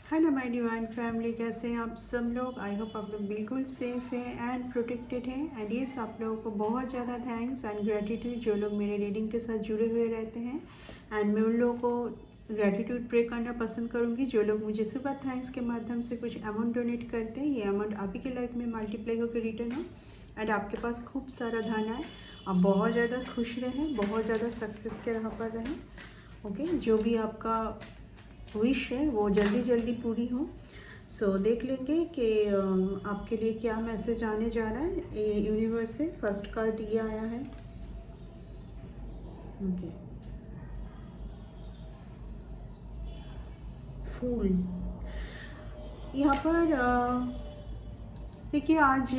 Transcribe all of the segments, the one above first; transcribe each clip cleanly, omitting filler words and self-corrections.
Hello my divine family, कैसे हैं आप सब लोग। आई होप आप लोग बिल्कुल सेफ हैं एंड प्रोटेक्टेड हैं। एंड येस, आप लोगों को बहुत ज़्यादा थैंक्स एंड ग्रेटिट्यूड जो लोग मेरे रीडिंग के साथ जुड़े हुए रहते हैं। एंड मैं उन लोगों को ग्रेटिट्यूड प्रे करना पसंद करूँगी जो लोग मुझे सुबह थैंक्स के माध्यम से कुछ अमाउंट डोनेट करते हैं। ये अमाउंट आप ही के लाइफ में मल्टीप्लाई होकर रिटर्न हो एंड आपके पास खूब सारा धन आए। आप बहुत ज़्यादा खुश रहें, बहुत ज़्यादा सक्सेस के राह पर रहें। ओके, जो भी आपका विश है वो जल्दी जल्दी पूरी हो। सो देख लेंगे कि आपके लिए क्या मैसेज आने जा रहा है ये यूनिवर्स से। फर्स्ट कार्ड ये आया है। ओके, फूल। यहाँ पर देखिए, आज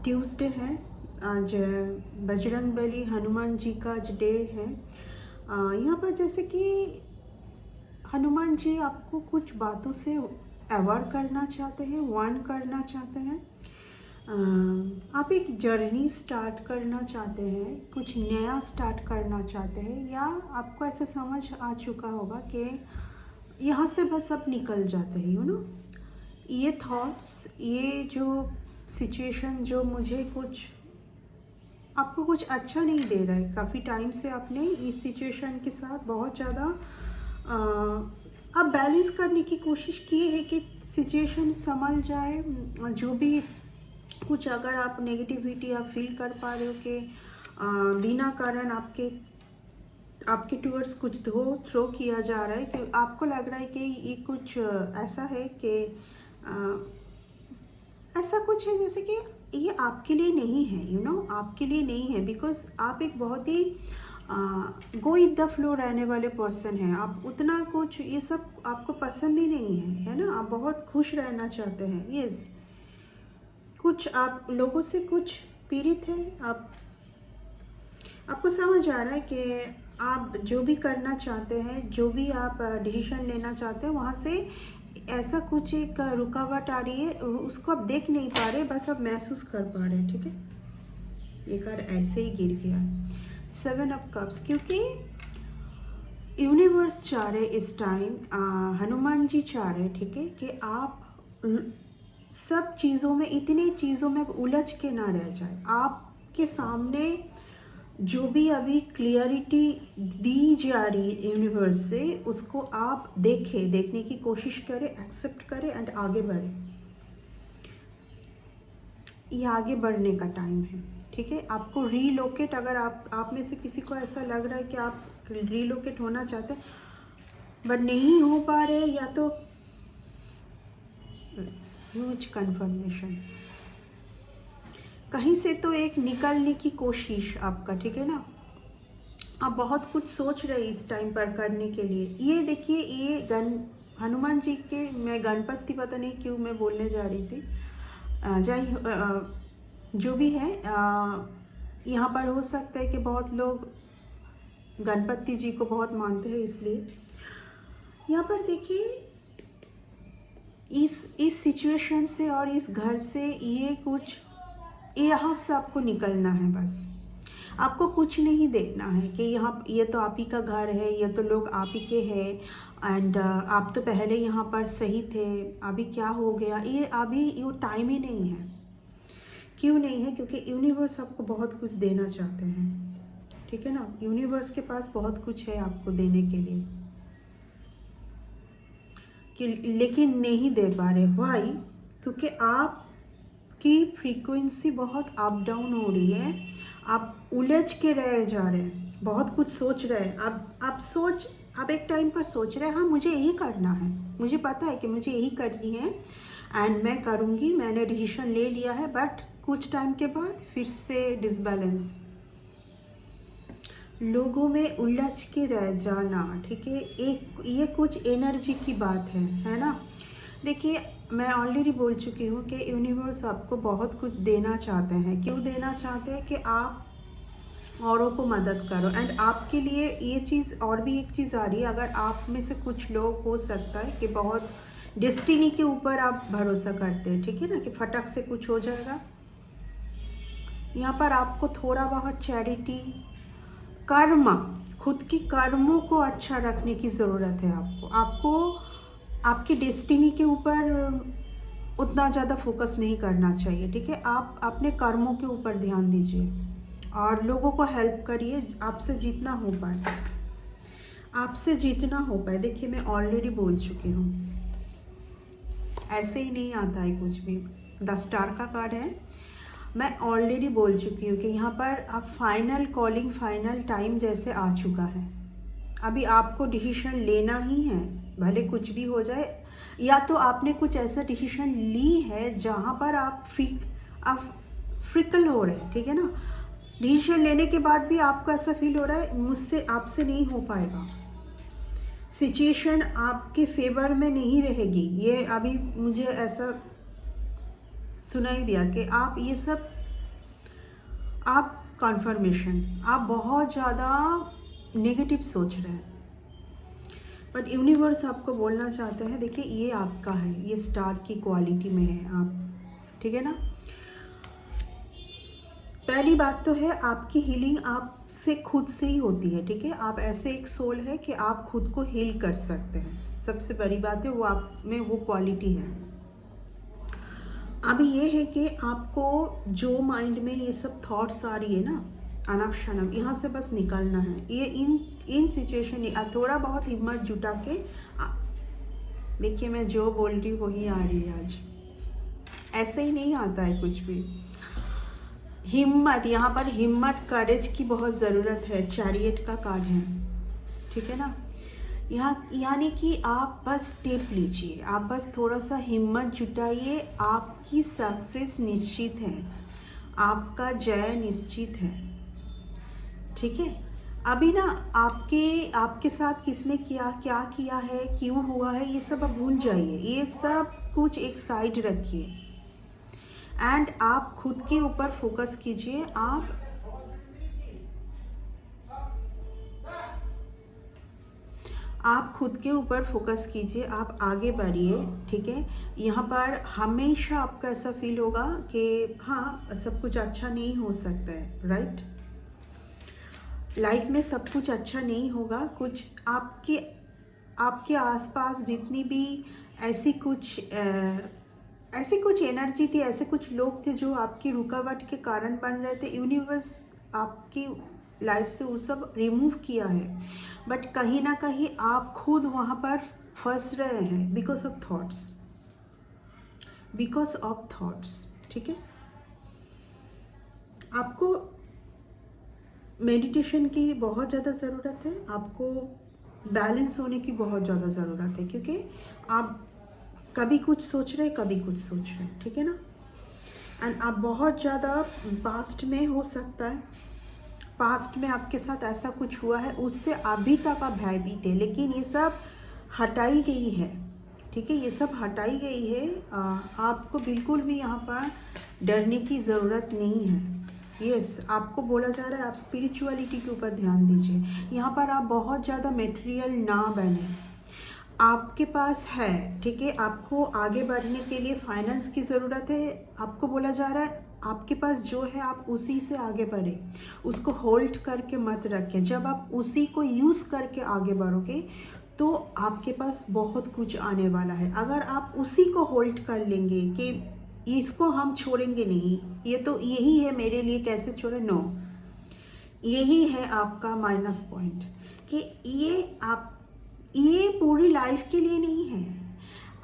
ट्यूसडे है। आज बजरंग बली हनुमान जी का आज डे है। यहाँ पर जैसे कि हनुमान जी आपको कुछ बातों से अवॉइड करना चाहते हैं, वार्न करना चाहते हैं। आप एक जर्नी स्टार्ट करना चाहते हैं, कुछ नया स्टार्ट करना चाहते हैं, या आपको ऐसा समझ आ चुका होगा कि यहाँ से बस अब निकल जाते हैं। ये थॉट्स, ये जो सिचुएशन जो मुझे कुछ आपको कुछ अच्छा नहीं दे रहा है। काफ़ी टाइम से आपने इस सिचुएशन के साथ बहुत ज़्यादा आप बैलेंस करने की कोशिश की है कि सिचुएशन संभल जाए। जो भी कुछ अगर आप नेगेटिविटी आप फील कर पा रहे हो कि बिना कारण आपके टूवर्ड्स कुछ थ्रो किया जा रहा है, कि आपको लग रहा है कि ये कुछ ऐसा है कि ऐसा कुछ है जैसे कि ये आपके लिए नहीं है। आपके लिए नहीं है। बिकॉज आप एक बहुत ही गो विद द फ्लो रहने वाले पर्सन हैं। आप उतना कुछ ये सब आपको पसंद ही नहीं है ना। आप बहुत खुश रहना चाहते हैं। यस, कुछ आप लोगों से कुछ पीड़ित हैं। आपको समझ आ रहा है कि आप जो भी करना चाहते हैं, जो भी आप डिसीजन लेना चाहते हैं, वहाँ से ऐसा कुछ एक रुकावट आ रही है। उसको आप देख नहीं पा रहे, बस आप महसूस कर पा रहे हैं। ठीक है, ये कार्ड ऐसे ही गिर गया, 7 ऑफ कप्स। क्योंकि यूनिवर्स चाह रहे इस टाइम, हनुमान जी चाह रहे, ठीक है, कि आप सब चीज़ों में, इतनी चीज़ों में उलझ के ना रह जाए। आपके सामने जो भी अभी क्लियरिटी दी जा रही है यूनिवर्स से, उसको आप देखने की कोशिश करें, एक्सेप्ट करें एंड आगे बढ़ें। ये आगे बढ़ने का टाइम है। ठीक है, आपको रीलोकेट, अगर आप में से किसी को ऐसा लग रहा है कि आप रीलोकेट होना चाहते हैं बट नहीं हो पा रहे, या तो ह्यूज कन्फर्मेशन कहीं से तो एक निकलने की कोशिश आपका। ठीक है ना, आप बहुत कुछ सोच रहे हैं इस टाइम पर करने के लिए। ये देखिए, ये हनुमान जी के, मैं गणपति, पता नहीं क्यों मैं बोलने जा रही थी। जो भी है, यहाँ पर हो सकता है कि बहुत लोग गणपति जी को बहुत मानते हैं, इसलिए यहाँ पर देखिए, इस सिचुएशन से और इस घर से ये कुछ, यहाँ से आपको निकलना है। बस आपको कुछ नहीं देखना है कि यहाँ, ये तो आप ही का घर है, ये तो लोग आप ही के हैं एंड आप तो पहले यहाँ पर सही थे, अभी क्या हो गया। ये अभी ये टाइम ही नहीं है। क्यों नहीं है? क्योंकि यूनिवर्स आपको बहुत कुछ देना चाहते हैं। ठीक है ना, यूनिवर्स के पास बहुत कुछ है आपको देने के लिए, कि लेकिन नहीं दे पा रहे। व्हाई? क्योंकि आपकी फ्रीक्वेंसी बहुत अप डाउन हो रही है। आप उलझ के रह जा रहे हैं, बहुत कुछ सोच रहे हैं। आप एक टाइम पर सोच रहे हैं, हाँ मुझे यही करना है, मुझे पता है कि मुझे यही करनी है एंड मैं करूँगी, मैंने डिसीजन ले लिया है। बट कुछ टाइम के बाद फिर से डिसबैलेंस, लोगों में उलझ के रह जाना। ठीक है, एक ये कुछ एनर्जी की बात है ना। देखिए, मैं ऑलरेडी बोल चुकी हूँ कि यूनिवर्स आपको बहुत कुछ देना चाहते हैं। क्यों देना चाहते हैं? कि आप औरों को मदद करो। एंड आपके लिए ये चीज़, और भी एक चीज़ आ रही है। अगर आप में से कुछ लोग, हो सकता है कि बहुत डेस्टिनी के ऊपर आप भरोसा करते हैं, ठीक है ना, कि फटक से कुछ हो जाएगा। यहाँ पर आपको थोड़ा बहुत चैरिटी, कर्म, खुद की कर्मों को अच्छा रखने की ज़रूरत है। आपको आपकी डेस्टिनी के ऊपर उतना ज़्यादा फोकस नहीं करना चाहिए, ठीक है। आप अपने कर्मों के ऊपर ध्यान दीजिए और लोगों को हेल्प करिए, आपसे जितना हो पाए, आपसे जितना हो पाए। देखिए मैं ऑलरेडी बोल चुकी हूँ, ऐसे ही नहीं आता है कुछ भी। 10 स्टार का कार्ड है, मैं ऑलरेडी बोल चुकी हूँ कि यहाँ पर अब फाइनल कॉलिंग, फाइनल टाइम जैसे आ चुका है। अभी आपको डिसीजन लेना ही है, भले कुछ भी हो जाए। या तो आपने कुछ ऐसा डिसीजन ली है जहाँ पर आप फ्रिकल हो रहे हैं, ठीक है ना। डिसीजन लेने के बाद भी आपको ऐसा फील हो रहा है मुझसे, आपसे नहीं हो पाएगा, सिचुएशन आपके फेवर में नहीं रहेगी। ये अभी मुझे ऐसा सुनाई दिया कि आप ये सब, आप कन्फर्मेशन, आप बहुत ज़्यादा नेगेटिव सोच रहे हैं, बट यूनिवर्स आपको बोलना चाहते हैं देखिए ये आपका है, ये स्टार की क्वालिटी में है आप, ठीक है ना। पहली बात तो है आपकी हीलिंग आपसे खुद से ही होती है, ठीक है। आप ऐसे एक सोल है कि आप खुद को हील कर सकते हैं, सबसे बड़ी बात है वो आप में वो क्वालिटी है। अभी ये है कि आपको जो माइंड में ये सब थॉट्स आ रही है ना, अनप शनप, यहाँ से बस निकलना है। ये इन सिचुएशन थोड़ा बहुत हिम्मत जुटा के देखिए मैं जो बोल रही हूँ वही आ रही है आज, ऐसे ही नहीं आता है कुछ भी। हिम्मत, यहाँ पर हिम्मत, करेज की बहुत ज़रूरत है। चैरियट का कार्ड है, ठीक है ना। यहाँ यानी कि आप बस स्टेप लीजिए, आप बस थोड़ा सा हिम्मत जुटाइए, आपकी सक्सेस निश्चित है, आपका जय निश्चित है, ठीक है। अभी ना आपके साथ किसने किया, क्या किया है, क्यों हुआ है, ये सब आप भूल जाइए, ये सब कुछ एक साइड रखिए एंड आप खुद के ऊपर फोकस कीजिए। आप खुद के ऊपर फोकस कीजिए, आप आगे बढ़िए, ठीक है। यहाँ पर हमेशा आपका ऐसा फील होगा कि हाँ सब कुछ अच्छा नहीं हो सकता है, राइट। लाइफ में सब कुछ अच्छा नहीं होगा, कुछ आपके आसपास जितनी भी ऐसी कुछ एनर्जी थी, ऐसे कुछ लोग थे जो आपकी रुकावट के कारण बन रहे थे, यूनिवर्स आपकी लाइफ से वो सब रिमूव किया है। बट कहीं ना कहीं आप खुद वहाँ पर फंस रहे हैं बिकॉज ऑफ थॉट्स, ठीक है। आपको मेडिटेशन की बहुत ज़्यादा ज़रूरत है, आपको बैलेंस होने की बहुत ज़्यादा ज़रूरत है, क्योंकि आप कभी कुछ सोच रहे, कभी कुछ सोच रहे, ठीक है ना। एंड आप बहुत ज़्यादा पास्ट में, हो सकता है पास्ट में आपके साथ ऐसा कुछ हुआ है, उससे अभी तक आप भयभीत है, लेकिन ये सब हटाई गई है, ठीक है। ये सब हटाई गई है, आपको बिल्कुल भी यहाँ पर डरने की ज़रूरत नहीं है। यस, आपको बोला जा रहा है आप स्पिरिचुअलिटी के ऊपर ध्यान दीजिए। यहाँ पर आप बहुत ज़्यादा मटेरियल ना बने, आपके पास है, ठीक है। आपको आगे बढ़ने के लिए फाइनेंस की ज़रूरत है, आपको बोला जा रहा है आपके पास जो है आप उसी से आगे बढ़े, उसको होल्ड करके मत रखें। जब आप उसी को यूज़ करके आगे बढ़ोगे तो आपके पास बहुत कुछ आने वाला है। अगर आप उसी को होल्ड कर लेंगे कि इसको हम छोड़ेंगे नहीं, ये तो यही है मेरे लिए, कैसे छोड़े, नो, यही है आपका माइनस पॉइंट कि ये पूरी लाइफ के लिए नहीं है,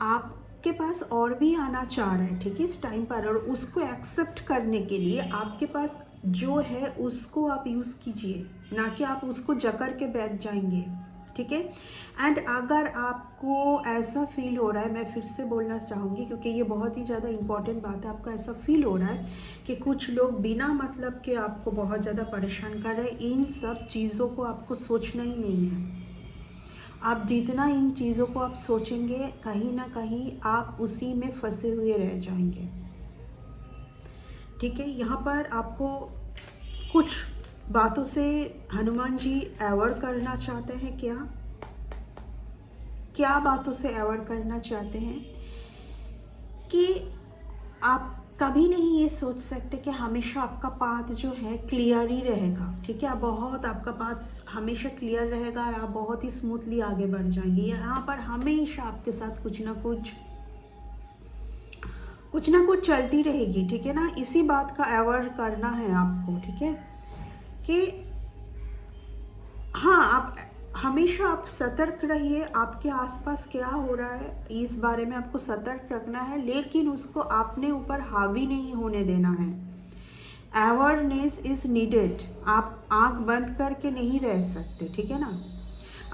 आपके पास और भी आना चाह रहा है, ठीक है, इस टाइम पर। और उसको एक्सेप्ट करने के लिए आपके पास जो है उसको आप यूज़ कीजिए, ना कि आप उसको जकड़ के बैठ जाएंगे, ठीक है। एंड अगर आपको ऐसा फील हो रहा है, मैं फिर से बोलना चाहूँगी क्योंकि ये बहुत ही ज़्यादा इम्पॉर्टेंट बात है, आपको ऐसा फील हो रहा है कि कुछ लोग बिना मतलब के आपको बहुत ज़्यादा परेशान कर रहे हैं, इन सब चीज़ों को आपको सोचना ही नहीं है। आप जितना इन चीज़ों को आप सोचेंगे, कहीं ना कहीं आप उसी में फंसे हुए रह जाएंगे, ठीक है। यहाँ पर आपको कुछ बातों से हनुमान जी अवॉइड करना चाहते हैं, क्या बातों से अवॉइड करना चाहते हैं कि आप कभी नहीं ये सोच सकते कि हमेशा आपका पाथ जो है क्लियर ही रहेगा, ठीक है। बहुत आपका पाथ हमेशा क्लियर रहेगा और आप बहुत ही स्मूथली आगे बढ़ जाएंगे। यहाँ पर हमेशा आपके साथ कुछ ना कुछ चलती रहेगी, ठीक है ना। इसी बात का अवेयर करना है आपको, ठीक है, कि हाँ, आप हमेशा आप सतर्क रहिए। आपके आसपास क्या हो रहा है इस बारे में आपको सतर्क रखना है, लेकिन उसको आपने ऊपर हावी नहीं होने देना है। Awareness is needed. आप आंख बंद करके नहीं रह सकते, ठीक है ना।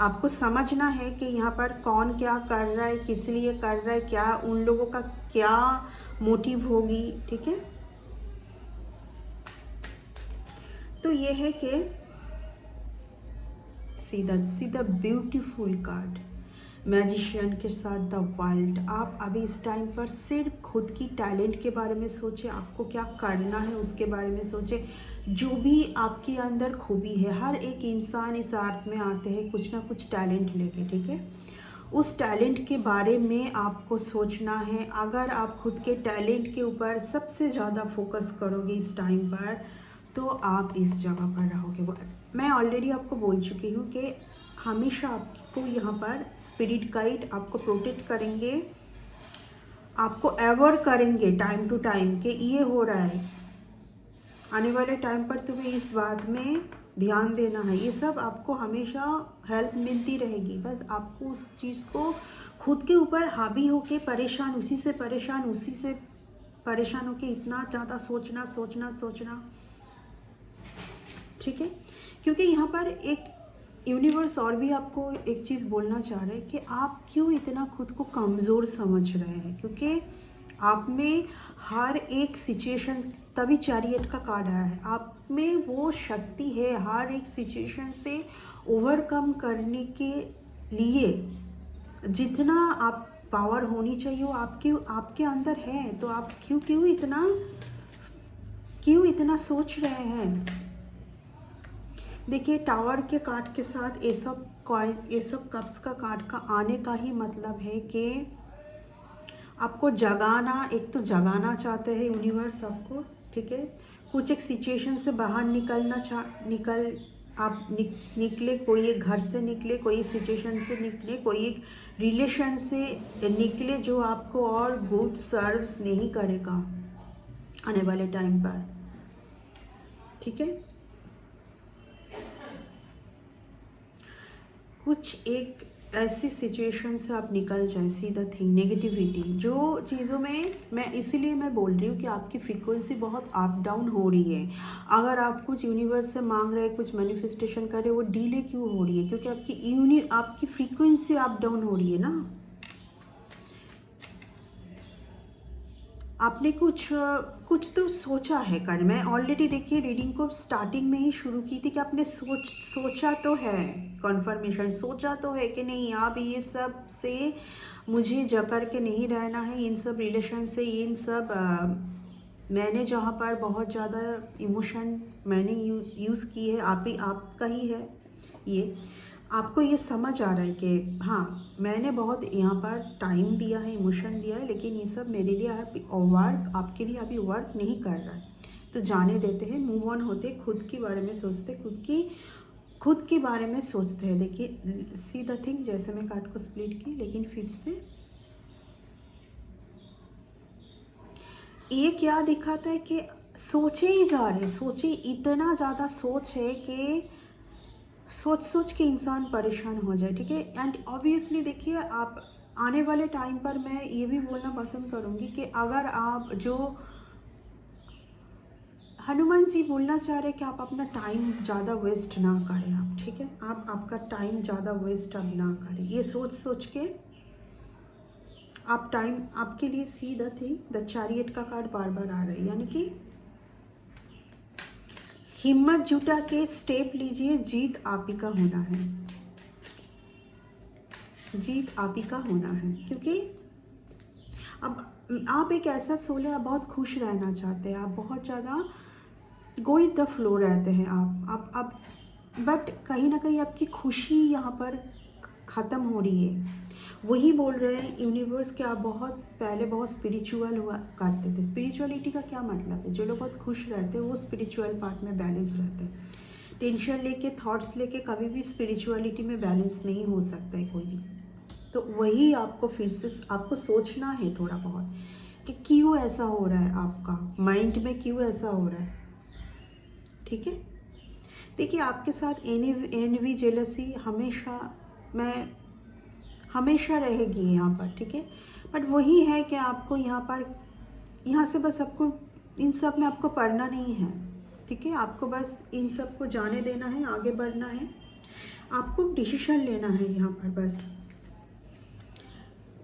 आपको समझना है कि यहाँ पर कौन क्या कर रहा है, किस लिए कर रहा है, क्या उन लोगों का क्या मोटिव होगी, ठीक है। तो ये है कि सीधा ब्यूटीफुल कार्ड मैजिशियन के साथ द वर्ल्ड। आप अभी इस टाइम पर सिर्फ खुद की टैलेंट के बारे में सोचें, आपको क्या करना है उसके बारे में सोचें। जो भी आपके अंदर खूबी है, हर एक इंसान इस अर्थ में आते हैं कुछ ना कुछ टैलेंट लेके, ठीक है। उस टैलेंट के बारे में आपको सोचना है। अगर आप खुद के टैलेंट के ऊपर सबसे ज़्यादा फोकस करोगे इस टाइम पर, तो आप इस जगह पर रहोगे। मैं ऑलरेडी आपको बोल चुकी हूँ कि हमेशा आपको यहाँ पर स्पिरिट गाइड आपको प्रोटेक्ट करेंगे, आपको अवेयर करेंगे टाइम टू टाइम कि ये हो रहा है, आने वाले टाइम पर तुम्हें इस बात में ध्यान देना है। ये सब आपको हमेशा हेल्प मिलती रहेगी। बस आपको उस चीज़ को खुद के ऊपर हावी होके उसी से परेशान होके इतना ज़्यादा सोचना, ठीक है। क्योंकि यहाँ पर एक यूनिवर्स और भी आपको एक चीज़ बोलना चाह रहे हैं कि आप क्यों इतना खुद को कमज़ोर समझ रहे हैं, क्योंकि आप में हर एक सिचुएशन, तभी चैरियट का कार्ड आया है, आप में वो शक्ति है हर एक सिचुएशन से ओवरकम करने के लिए। जितना आप पावर होनी चाहिए वो आपके अंदर है। तो आप क्यों इतना सोच रहे हैं। देखिए, टावर के कार्ड के साथ ये सब कप्स का कार्ड का आने का ही मतलब है कि आपको जगाना, एक तो जगाना चाहते हैं यूनिवर्स आपको, ठीक है। कुछ एक सिचुएशन से बाहर निकले, कोई एक घर से निकले, कोई एक सिचुएशन से निकले, कोई एक रिलेशन से निकले जो आपको और गुड सर्व्स नहीं करेगा आने वाले टाइम पर, ठीक है। कुछ एक ऐसी सिचुएशन से आप निकल जाए, सी द थिंग, नेगेटिविटी जो चीज़ों में मैं इसीलिए मैं बोल रही हूँ कि आपकी फ्रीक्वेंसी बहुत अप डाउन हो रही है। अगर आप कुछ यूनिवर्स से मांग रहे हैं, कुछ मैनिफेस्टेशन कर रहे हैं, वो डिले क्यों हो रही है, क्योंकि आपकी फ्रीक्वेंसी अप डाउन हो रही है ना। आपने कुछ तो सोचा है कर। मैं ऑलरेडी देखिए रीडिंग को स्टार्टिंग में ही शुरू की थी कि आपने सोचा तो है, कन्फर्मेशन सोचा तो है कि नहीं, आप ये सब से मुझे जकड़ के नहीं रहना है, इन सब रिलेशन से, इन सब मैंने जहाँ पर बहुत ज़्यादा इमोशन मैंने यूज़ की है, आपका ही है ये। आपको ये समझ आ रहा है कि हाँ, मैंने बहुत यहाँ पर टाइम दिया है, इमोशन दिया है, लेकिन ये सब मेरे लिए आपके लिए अभी वर्क नहीं कर रहा है। तो जाने देते हैं, मूव ऑन होते, खुद के बारे में सोचते, खुद के बारे में सोचते हैं। देखिए, सी द थिंग, जैसे मैं कार्ड को स्प्लिट की, लेकिन फिर से ये क्या दिखाता है कि सोचे ही जा रहे, इतना ज़्यादा सोच है कि सोच के इंसान परेशान हो जाए, ठीक है। एंड ऑब्वियसली देखिए, आप आने वाले टाइम पर मैं ये भी बोलना पसंद करूँगी कि अगर आप जो हनुमान जी बोलना चाह रहे हैं कि आप अपना टाइम ज़्यादा वेस्ट ना करें, आप, ठीक है। आप आपका टाइम ज़्यादा वेस्ट अब ना करें। ये सोच के आप टाइम आपके लिए सीधा थी। द चैरियट का कार्ड बार बार आ रहा है, यानी कि हिम्मत जुटा के स्टेप लीजिए, जीत आप ही का होना है, जीत आप ही का होना है। क्योंकि अब आप एक ऐसा सोल है, आप बहुत खुश रहना चाहते हैं, आप बहुत ज़्यादा गो विद द फ्लो रहते हैं आप बट कहीं ना कहीं आपकी खुशी यहाँ पर ख़त्म हो रही है। वही बोल रहे हैं यूनिवर्स कि आप बहुत पहले बहुत स्पिरिचुअल हुआ करते थे। स्पिरिचुअलिटी का क्या मतलब है? जो लोग बहुत खुश रहते हैं वो स्पिरिचुअल पाथ में बैलेंस रहते हैं। टेंशन लेके, थॉट्स लेके कभी भी स्पिरिचुअलिटी में बैलेंस नहीं हो सकता है कोई भी। तो वही आपको फिर से आपको सोचना है थोड़ा बहुत कि क्यों ऐसा हो रहा है, आपका माइंड में क्यों ऐसा हो रहा है। ठीक है, देखिए आपके साथ एनवी जेलसी हमेशा रहेगी यहाँ पर। ठीक है, बट वही है कि आपको यहाँ से बस आपको इन सब में आपको पढ़ना नहीं है। ठीक है, आपको बस इन सब को जाने देना है, आगे बढ़ना है, आपको डिसीजन लेना है यहाँ पर। बस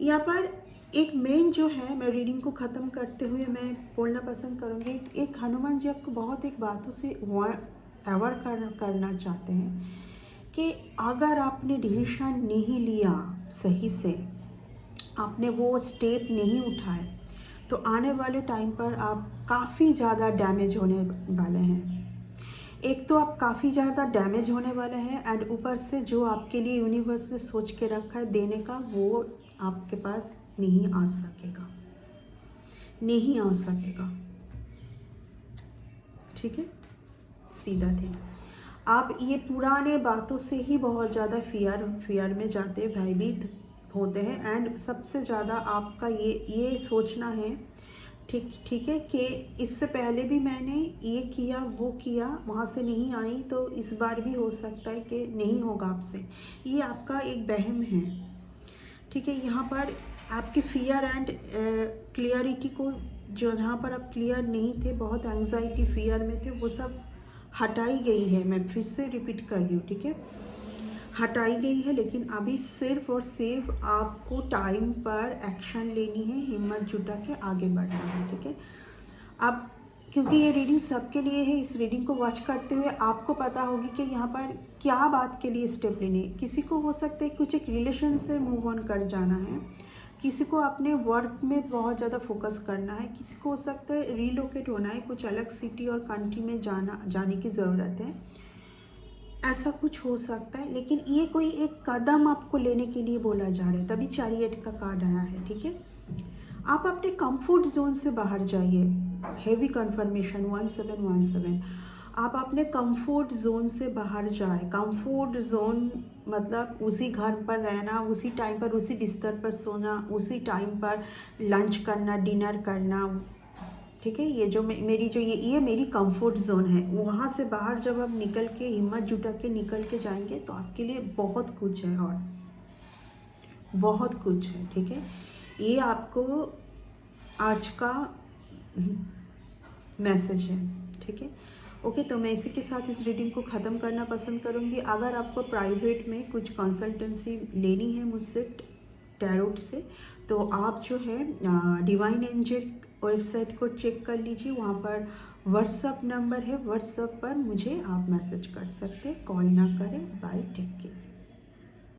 यहाँ पर एक मेन जो है, मैं रीडिंग को ख़त्म करते हुए मैं बोलना पसंद करूँगी, एक हनुमान जी आपको बहुत एक बातों से अवॉइड करना चाहते हैं कि अगर आपने डिसीजन नहीं लिया सही से, आपने वो स्टेप नहीं उठाए, तो आने वाले टाइम पर आप काफ़ी ज़्यादा डैमेज होने वाले हैं। एक तो आप काफ़ी ज़्यादा डैमेज होने वाले हैं, एंड ऊपर से जो आपके लिए यूनिवर्स ने सोच के रखा है देने का, वो आपके पास नहीं आ सकेगा। ठीक है, सीधा थे आप ये पुराने बातों से ही बहुत ज़्यादा फियर में जाते हैं, भयभीत होते हैं। एंड सबसे ज़्यादा आपका ये सोचना है, ठीक है, कि इससे पहले भी मैंने ये किया वो किया, वहाँ से नहीं आई, तो इस बार भी हो सकता है कि नहीं होगा आपसे। ये आपका एक वहम है। ठीक है, यहाँ पर आपके फियर एंड क्लियरिटी को, जहाँ पर आप क्लियर नहीं थे, बहुत एंजाइटी फियर में थे, वो सब हटाई गई है। मैं फिर से रिपीट कर रही हूँ। ठीक है, हटाई गई है, लेकिन अभी सिर्फ और सिर्फ आपको टाइम पर एक्शन लेनी है, हिम्मत जुटा के आगे बढ़ना है। ठीक है, अब क्योंकि ये रीडिंग सबके लिए है, इस रीडिंग को वॉच करते हुए आपको पता होगी कि यहाँ पर क्या बात के लिए स्टेप लेने। किसी को हो सकता है कुछ एक रिलेशन से मूव ऑन कर जाना है, किसी को अपने वर्क में बहुत ज़्यादा फोकस करना है, किसी को हो सकता है रीलोकेट होना है, कुछ अलग सिटी और कंट्री में जाने की ज़रूरत है, ऐसा कुछ हो सकता है। लेकिन ये कोई एक कदम आपको लेने के लिए बोला जा रहा है, तभी चैरियट का कार्ड आया है। ठीक है, आप अपने कंफर्ट जोन से बाहर जाइए। हेवी कंफर्मेशन 1717, आप अपने कंफर्ट जोन से बाहर जाए। कंफर्ट जोन मतलब उसी घर पर रहना, उसी टाइम पर उसी बिस्तर पर सोना, उसी टाइम पर लंच करना, डिनर करना। ठीक है, ये जो ये मेरी कंफर्ट जोन है। वहाँ से बाहर जब आप निकल के हिम्मत जुटा के निकल के जाएंगे, तो आपके लिए बहुत कुछ है, और बहुत कुछ है। ठीक है, ये आपको आज का मैसेज है। ठीक है, ओके, तो मैं इसी के साथ इस रीडिंग को ख़त्म करना पसंद करूँगी। अगर आपको प्राइवेट में कुछ कंसल्टेंसी लेनी है मुझसे टैरोट से, तो आप जो है डिवाइन एंजल वेबसाइट को चेक कर लीजिए, वहाँ पर व्हाट्सअप नंबर है, व्हाट्सअप पर मुझे आप मैसेज कर सकते हैं। कॉल ना करें। Bye, take care.